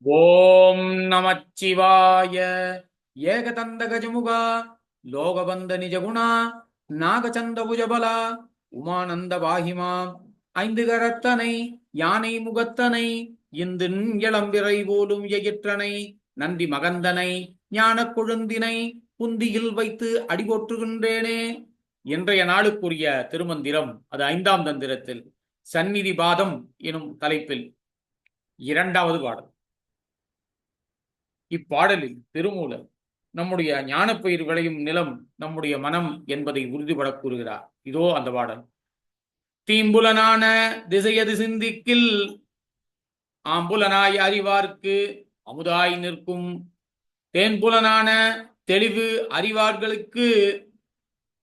ஓம் நமச்சிவாய. ஏகதந்த கஜமுகா லோகபந்த நிஜகுணா நாகச்சந்த புஜபலா உமானந்த பாகிமா ஐந்து கரத்தனை யானை முகத்தனை இந்தின் இளம்பிறை போலும் எயிற்றனை நந்தி மகந்தனை ஞான கொழுந்தினை புந்தியில் வைத்து அடிபோற்றுகின்றேனே. இன்றைய நாளுக்குரிய திருமந்திரம் அது 5ஆம் தந்திரத்தில் சந்நிதி பாதம் எனும் தலைப்பில் 2வது பாடல். இப்பாடலில் திருமூலர் நம்முடைய ஞானப்பயிர் விளையும் நிலம் நம்முடைய மனம் என்பதை உறுதிபட கூறுகிறார். இதோ அந்த பாடல். தீம்புலனான திசையது சிந்திக்கில் ஆம்புலனாய் அறிவார்க்கு அமுதாய் நிற்கும் தேன்புலனான தெளிவு அறிவார்களுக்கு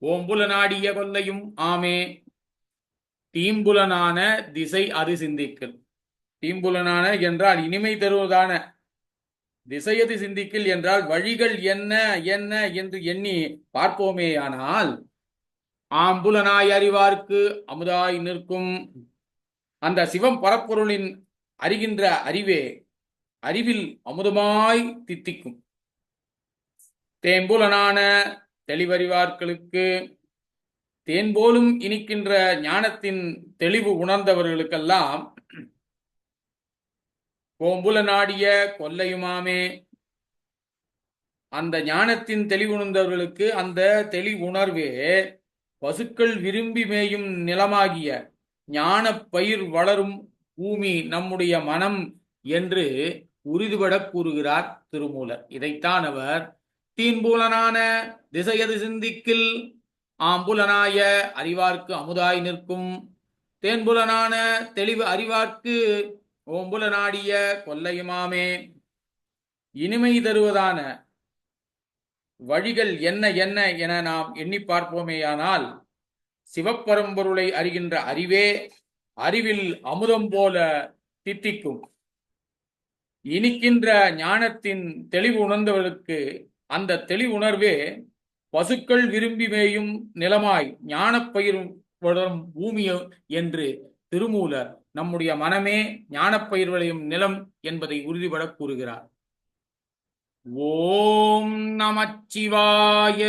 ஓம்புலனாடிய கொல்லையும் ஆமே. தீம்புலனான திசை அது சிந்திக்கில். தீம்புலனான என்றால் இனிமை தருவதான, திசையது சிந்திக்கில் என்றால் வழிகள் என்ன என்ன என்று எண்ணி பார்ப்போமேயானால் ஆம்புலனாய் அறிவார்க்கு அமுதாய் நிற்கும். அந்த சிவம் பரப்பொருளின் அறிகின்ற அறிவே அறிவில் அமுதமாய் தித்திக்கும். தேம்புலனான தெளிவறிவார்களுக்கு, தேன் போலும் இனிக்கின்ற ஞானத்தின் தெளிவு உணர்ந்தவர்களுக்கெல்லாம் கோம்புல நாடிய கொல்லையுமாமே. அந்த ஞானத்தின் தெளிவுணர்ந்தவர்களுக்கு அந்த தெளிவுணர்வே பசுக்கள் விரும்பி மேயும் நிலமாகிய ஞான பயிர் வளரும் பூமி நம்முடைய மனம் என்று உறுதிபட கூறுகிறார் திருமூலர். இதைத்தான் அவர் தீன்புலனான திசையது சிந்திக்கில் ஆம்புலனாய அறிவார்க்கு அமுதாய் நிற்கும் தேன்புலனான தெளிவு அறிவார்க்கு ஓம்புல நாடிய கொல்லையுமாமே. இனிமை தருவதான வழிகள் என்ன என்ன என நாம் எண்ணி பார்ப்போமேயானால் சிவப்பரம்பொருளை அறிகின்ற அறிவே அறிவில் அமுதம் போல தித்திக்கும். இனிக்கின்ற ஞானத்தின் தெளிவு உணர்ந்தவர்களுக்கு அந்த தெளிவுணர்வே பசுக்கள் விரும்பி மேயும் நிலமாய் ஞானப்பயிர் வளரும் பூமி என்று திருமூலர் நம்முடைய மனமே ஞானப்பயிர் விளையும் நிலம் என்பதை உறுதிபட கூறுகிறார். ஓம் நமச்சிவாய.